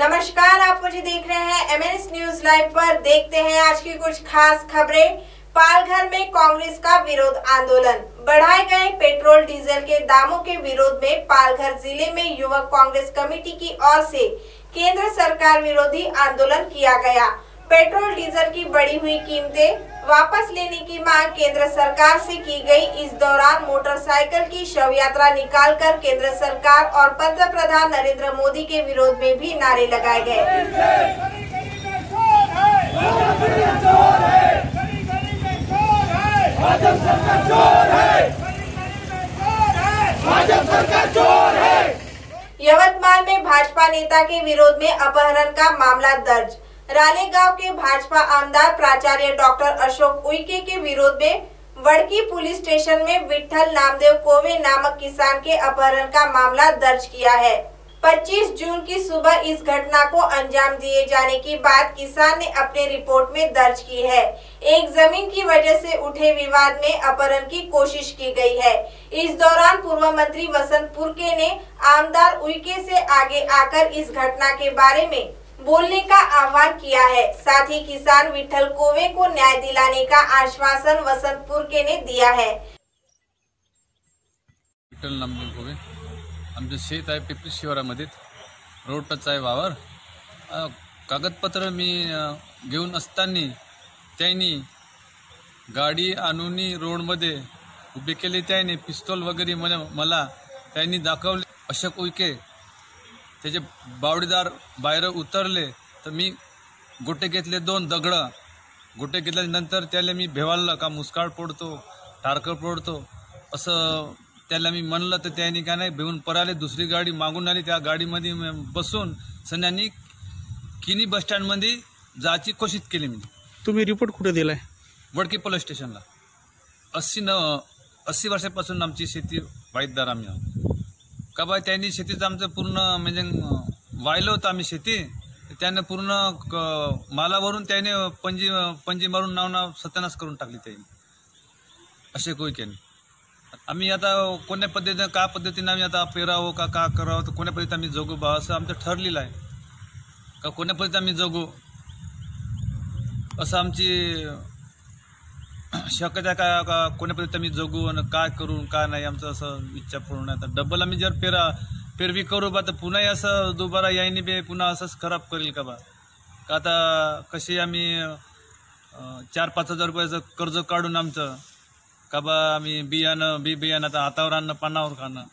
नमस्कार, आप मुझे देख रहे हैं एमएनएस न्यूज लाइव पर। देखते हैं आज की कुछ खास खबरें। पालघर में कांग्रेस का विरोध आंदोलन। बढ़ाए गए पेट्रोल डीजल के दामों के विरोध में पालघर जिले में युवक कांग्रेस कमेटी की ओर से केंद्र सरकार विरोधी आंदोलन किया गया। पेट्रोल डीजल की बढ़ी हुई कीमतें वापस लेने की मांग केंद्र सरकार से की गई। इस दौरान मोटरसाइकिल की शव यात्रा निकालकर केंद्र सरकार और पंतप्रधान नरेंद्र मोदी के विरोध में भी नारे लगाए गए। यवतमाल में भाजपा नेता के विरोध में अपहरण का मामला दर्ज। रालेगांव के भाजपा आमदार प्राचार्य डॉक्टर अशोक उइके के विरोध में वड़की पुलिस स्टेशन में विठल नामदेव कोवे नामक किसान के अपहरण का मामला दर्ज किया है। 25 जून की सुबह इस घटना को अंजाम दिए जाने की बात किसान ने अपने रिपोर्ट में दर्ज की है। एक जमीन की वजह से उठे विवाद में अपहरण की कोशिश की गई है। इस दौरान पूर्व मंत्री वसंत पुरके ने आमदार उइके से आगे आकर इस घटना के बारे में बोलने का आह्वान किया है। साथ ही किसान विठल कोवे को न्याय दिलाने का आश्वासन वसंत पुरके ने दिया है। विठल नामदेव कोवे, आमचं शेत आहे पिपरी शिवारामध्ये, रोड टच आहे वावर। कागदपत्र मी घेऊन असताना त्यांनी गाडी आणून रोडमध्ये उभे केले। त्याने पिस्तूल वगैरे मला त्यांनी दाखवले। अशोक उइके त्याचे बावडीदार बाहेर उतरले तर मी गोटे घेतले, 2 दगड गोटे घेतल्यानंतर त्याला मी भेवाललं का मुस्काळ पडतो, टारकं पडतो असं त्याला मी म्हणलं। तर त्याने काय नाही भेऊन पराले, दुसरी गाडी मागून आली। त्या गाडीमध्ये बसून सन्यांनी किनी बस स्टँडमध्ये जायची कोशिश केली। मी तुम्ही रिपोर्ट कुठे दिलाय? वडकी पोलीस स्टेशनला। 80 वर्षापासून आमची शेती वाईतदार आम्ही आहोत का बा। त्यांनी शेतीचं आमचं पूर्ण म्हणजे वाहिलं होतं आम्ही शेती। त्याने पूर्ण मालावरून त्याने पंजी मारून नाव सत्यानाश करून टाकली त्यांनी असे कोयक्याने। आम्ही आता कोण्या पद्धतीने का पद्धतीने आम्ही आता पेरावं का करावं, तर कोण्या पद्धतीने आम्ही जगू बा असं आमचं ठरलेलं आहे का कोण्या पद्धतीने आम्ही जगू असं आमची शक्यता आहे का कोण्या पद्धतीने आम्ही जगू आणि काय करू काय नाही आमचं असं इच्छा पूर्ण आहे। आता डबल आम्ही जर पेरवी करू बा तर पुन्हा असं दुबारा यायनी बे पुन्हा असंच खराब करेल का बा। का आता कशी आम्ही 4-5 हजार रुपयाचं कर्ज काढून आमचं का बा आम्ही बियाणं आता हातावर आणणं पानावर खाणं,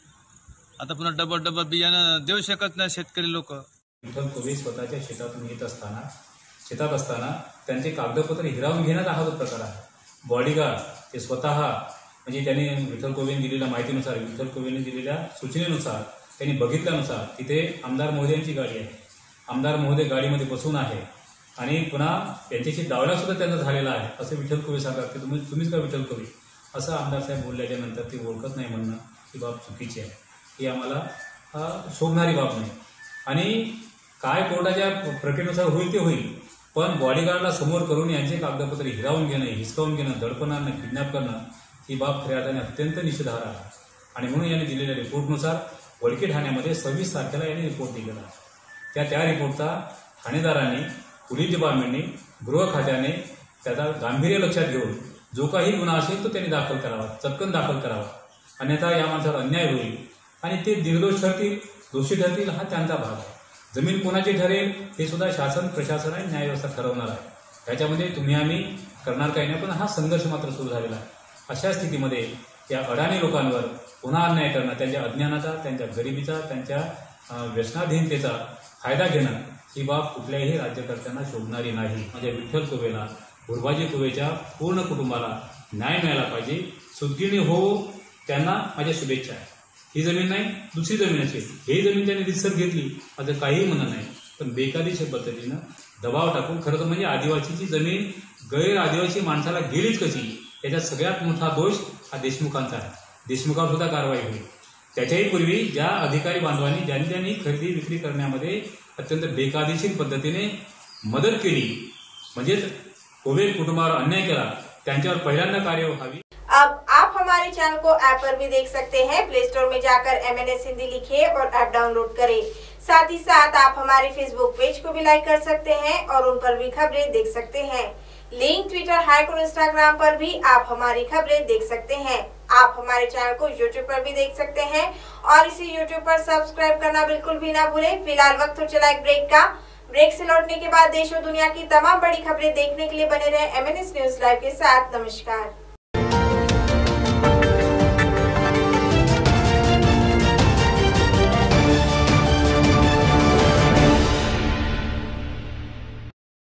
आता पुन्हा डबल बियाणं देऊ शकत नाही शेतकरी लोक। विठल कोवे स्वतःच्या शेतातून येत असताना त्यांचे कागदपत्र हिरावून घेण्यात हा जो प्रकार आहे। बॉडीगार्ड ते स्वतः म्हणजे त्यांनी विठल कोवेने दिलेल्या माहितीनुसार, विठल कोवेने दिलेल्या सूचनेनुसार, त्यांनी बघितल्यानुसार तिथे आमदार महोदयांची गाडी आहे। आमदार महोदय गाडीमध्ये बसून आहे आणि पुन्हा त्यांच्याशी डावला सुद्धा त्यांचा झालेला आहे असं विठल कोवे सांगतात की तुम्हीच का विठल कोवे असं आमदार साहेब बोलल्याच्या नंतर ती ओळखत नाही म्हणणं ही बाब चुकीची आहे। ही आम्हाला शोभणारी बाब नाही आणि काय कोर्टाच्या प्रक्रियेनुसार होईल ते होईल, पण बॉडीगार्डला समोर करून यांचे कागदपत्र हिरावून घेणं, हिसकावून घेणं, दडपणानं किडनॅप करणं ही बाब खऱ्या अर्थाने अत्यंत निषेधार्ह आहे। आणि म्हणून यांनी दिलेल्या रिपोर्टनुसार वडकी ठाण्यामध्ये 26 तारखेला यांनी रिपोर्ट दिलेला आहे। त्या रिपोर्टचा ठाणेदारांनी, पोलीस डिपार्टमेंटने, गृह खात्याने त्याचा गांभीर्य लक्षात घेऊन जो काही गुन्हा असेल तो त्यांनी दाखल करावा, चटकन दाखल करावा, अन्यथा या माणसावर अन्याय होईल आणि ते निर्दोष ठरतील, दोषी ठरतील हा त्यांचा भाग आहे। जमीन कोणाची ठरेल हे सुद्धा शासन, प्रशासन आणि न्यायव्यवस्था ठरवणार आहे। त्याच्यामध्ये तुम्ही आम्ही करणार काही नाही, पण हा संघर्ष मात्र सुरू झालेला आहे। अशा स्थितीमध्ये या अडाणी लोकांवर पुन्हा अन्याय करणं, त्यांच्या अज्ञानाचा, त्यांच्या गरिबीचा, त्यांच्या व्यसनाधीनतेचा फायदा घेणं ही बाब कुठल्याही राज्यकर्त्यांना शोभणारी नाही। म्हणजे विठ्ठल कोवेला, गुरुबाजी कोवेच्या पूर्ण कुटुंबाला न्याय मिळाला पाहिजे। सुदगिणी हो त्यांना माझ्या शुभेच्छा आहे। ही जमीन नाही, दुसरी जमीन असेल, ही जमीन त्यांनी रितसर घेतली माझं काहीही म्हणणं नाही, पण बेकायदेशीर पद्धतीनं दबाव टाकून खरं तर म्हणजे आदिवासीची जमीन गैर आदिवासी माणसाला गेलीच कशी याचा सगळ्यात मोठा दोष हा देशमुखांचा आहे। देशमुखावर सुद्धा कारवाई होईल। त्याच्याही पूर्वी ज्या अधिकारी बांधवांनी ज्यांनी खरेदी विक्री करण्यामध्ये अत्यंत बेकायदेशीर पद्धतीने मदत केली, म्हणजेच कोवे कुटुंबावर अन्याय केला, त्यांच्यावर पहिल्यांदा कार्यवाही व्हावी। अब आप हमारे चैनल को ऐप पर भी देख सकते हैं। प्ले स्टोर में जाकर MNS हिंदी लिखिए और ऐप डाउनलोड करें। साथ ही साथ आप हमारे फेसबुक पेज को भी लाइक कर सकते हैं और उन पर भी खबरें देख सकते हैं। लिंक ट्विटर, हाइक और इंस्टाग्राम पर भी आप हमारी खबरें देख सकते हैं। आप हमारे चैनल को यूट्यूब पर भी देख सकते हैं और इसी यूट्यूब पर सब्सक्राइब करना बिल्कुल भी ना भूलें। फिलहाल वक्त हो चला एक ब्रेक का। ब्रेक से लौटने के बाद देश और दुनिया की तमाम बड़ी खबरें देखने के लिए बने रहे MNS न्यूज लाइव के साथ। नमस्कार।